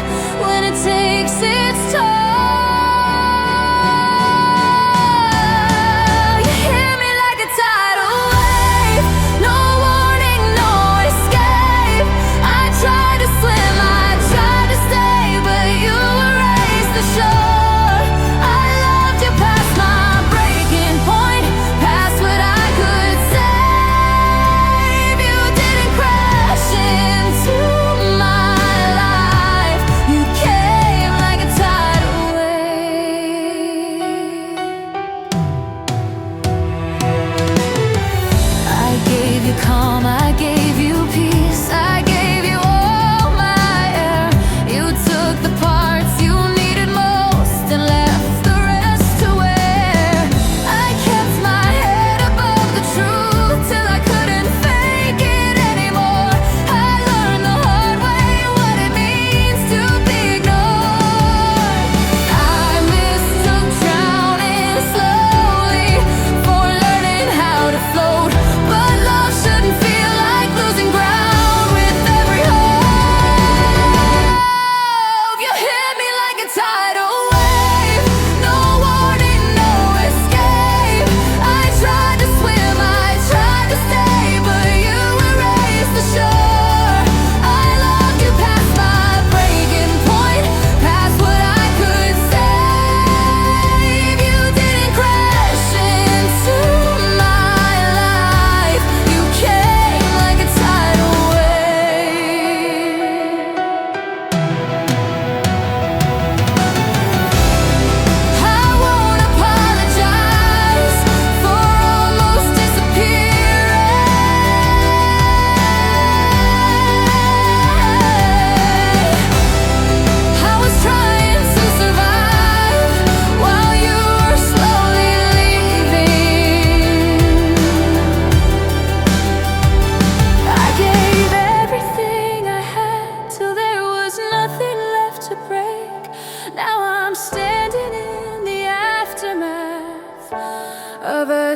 when it takes its toll. You hit me like a tidal wave, no warning, no escape. I tried to swim, I tried to stay, but you erased the shore.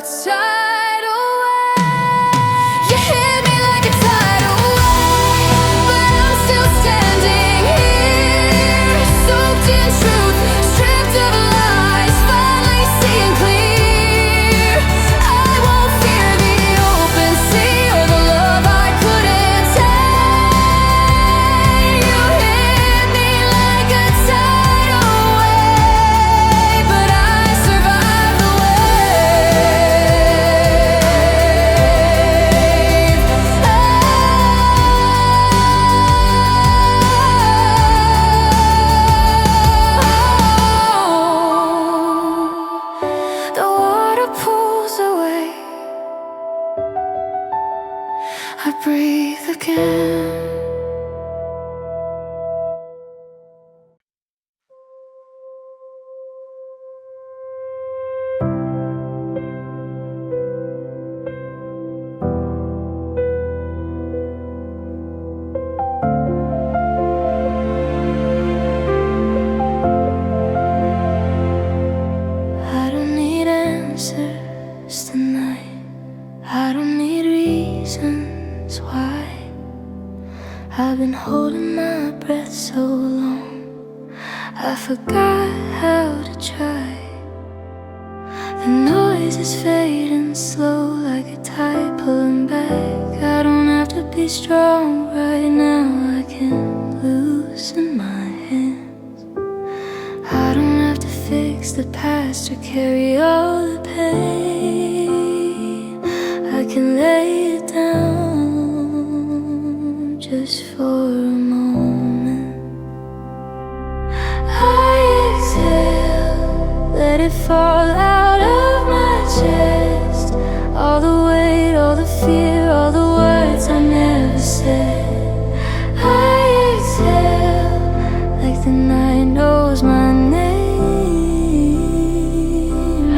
tidal wave. You hit me like a tidal wave, but I'm still standing here, soaked in truth, stripped of lies, finally seeing clear. I won't fear the open sea or the love I couldn't take. You hit me like a tidal wave, but I survived the wave. The water pulls away, I breathe again. I don't need answers tonight. I don't need reasons why. I've been holding my breath so long, I forgot how to try. The noise is fading slow like a tide pulling back. I don't have to be strong right now, I can loosen my hands. I don't have to fix the past or carry all the pain. I can lay it down just for a moment. I exhale, let it fall out of my chest. All the weight, all the fear, all the words I never said. I exhale, like the night knows my name.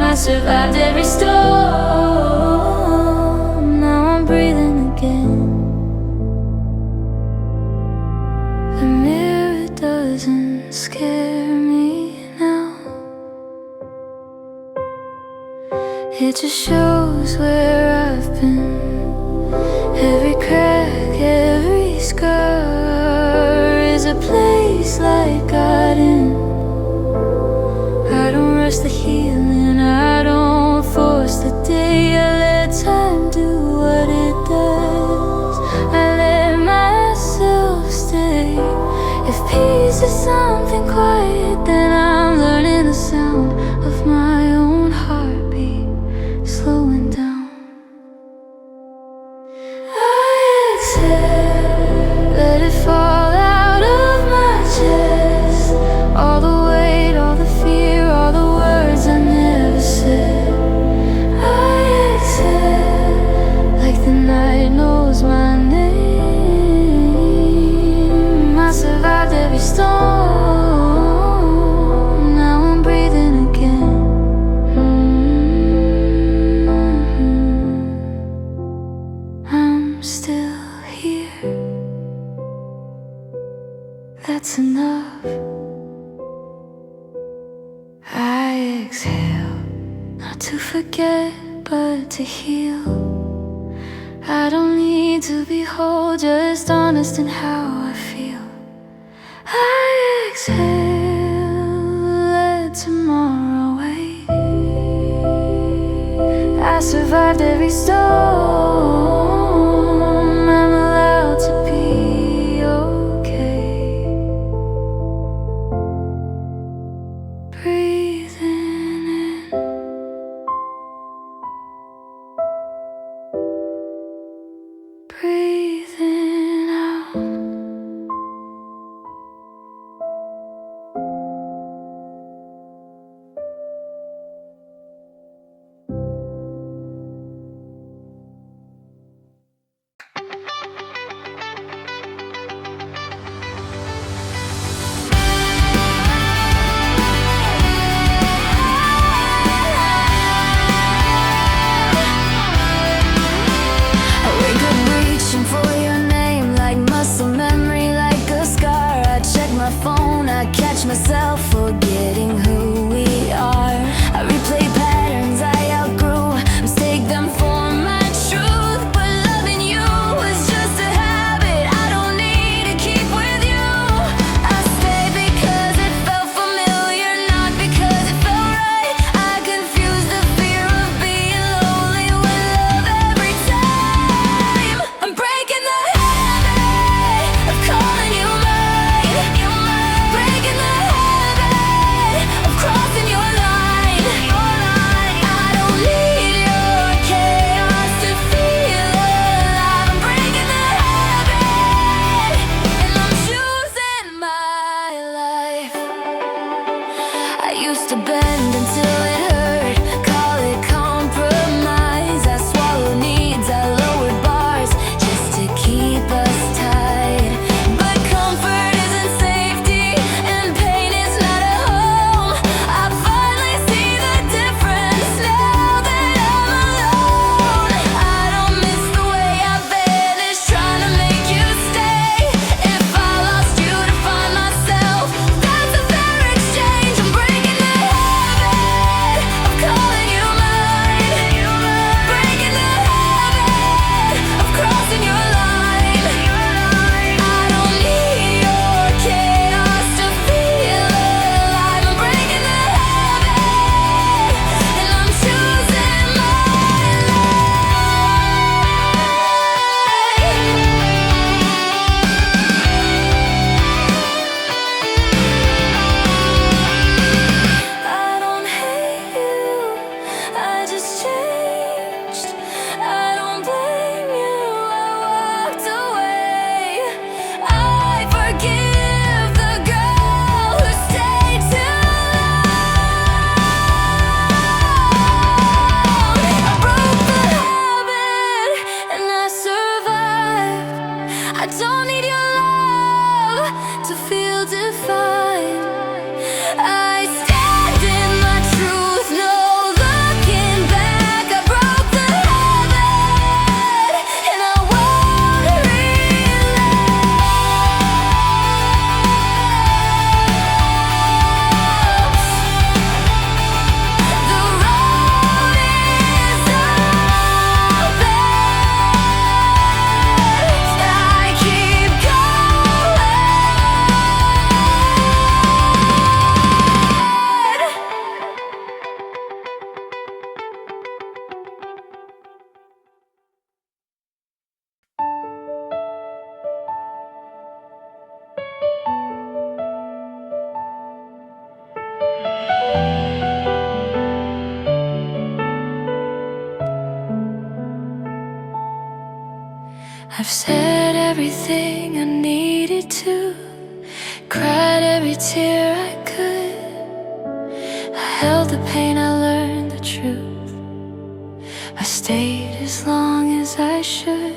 I survived every storm, now I'm breathing again. The mirror doesn't scare me now, it just shows where I've been. Every crack, every scar is a place like God in. I don't rush the healing, I don't force the day. I let time do what it does, I let myself stay. If peace is something quiet, then I'm learning the sound of my own heartbeat slowing down. I exhale, let it fall out of my chest. All the weight, all the fear, all the words I never said. I exhale, like the night knows my name. I survived every storm, now I'm breathing again. I'm still here, that's enough. I exhale, not to forget but to heal. I don't need to be whole, just honest in how I feel. I exhale, let tomorrow wait. I survived every storm, I'm allowed to be okay. Breathing in, breathing out. used to bend until it hurt. Call it compromise. I swallowed needs, I lowered bars just to keep us tied. But comfort isn't safety, and pain is not a home. I finally see the difference now that I'm alone. I don't miss the way I vanished, trying to make you stay. If I lost you to find myself, that's a fair exchange. I'm breaking the habit of calling you mine, breaking the habit of crossing your line. I don't need your chaos to feel alive. I'm breaking the habit, and I'm choosing my I don't hate you, I just changed. I don't blame you, I walked away. I forgive the girl who stayed too long. I broke the habit and I survived. I don't need your love to feel defined. I stand in my truth, no looking back. I broke the habit and I won't relapse. The road is open. I keep going. I've said everything I needed to, cried every tear I could. I held the pain, I learned the truth. I stayed as long as I should.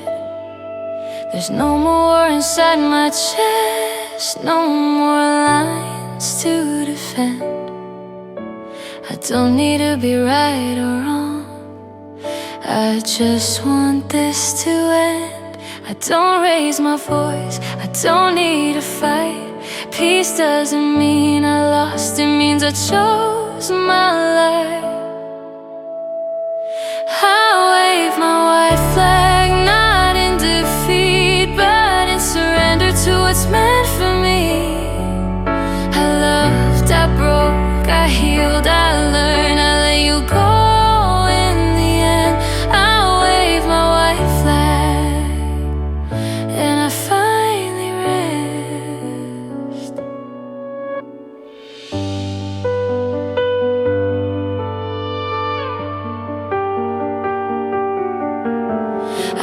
There's no more war inside my chest, no more lines to defend. I don't need to be right or wrong, I just want this to end. I don't raise my voice, I don't need to fight. Peace doesn't mean I lost, it means I chose my life. I wave my white flag, not in defeat, but in surrender to what's meant for me. I loved, I broke, I healed, I learned, I let you go. In the end, I wave my white flag, and I finally rest.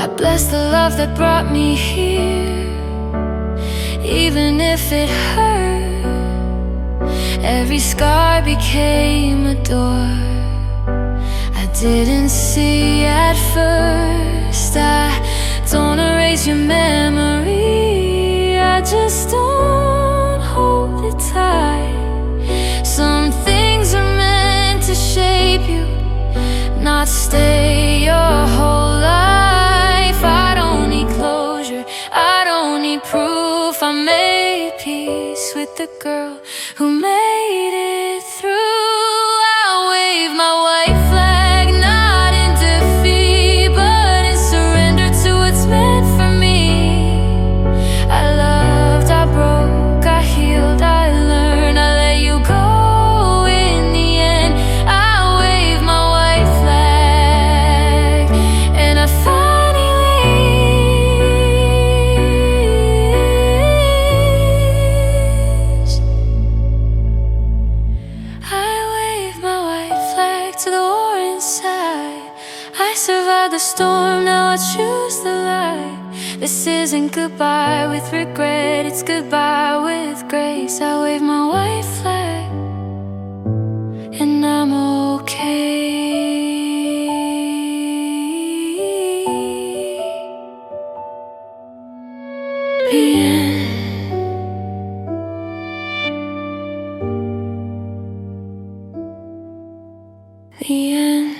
I bless the love that brought me here, even if it hurt. Every scar became a door I didn't see at first. I don't erase your memory, I just don't hold it tight. Some things are meant to shape you, not stay your whole life. I don't need closure, I don't need proof. I made peace with the girl who made it through. I wave my white flag, not in defeat, but in surrender to what's meant for me. I loved, I broke, I healed, I learned, I let you go. In the end, I wave my white flag, and I finally leave. I wave my white flag to the war inside. I survived the storm, now I choose the light. This isn't goodbye with regret, it's goodbye with grace. I wave my white flag, the end.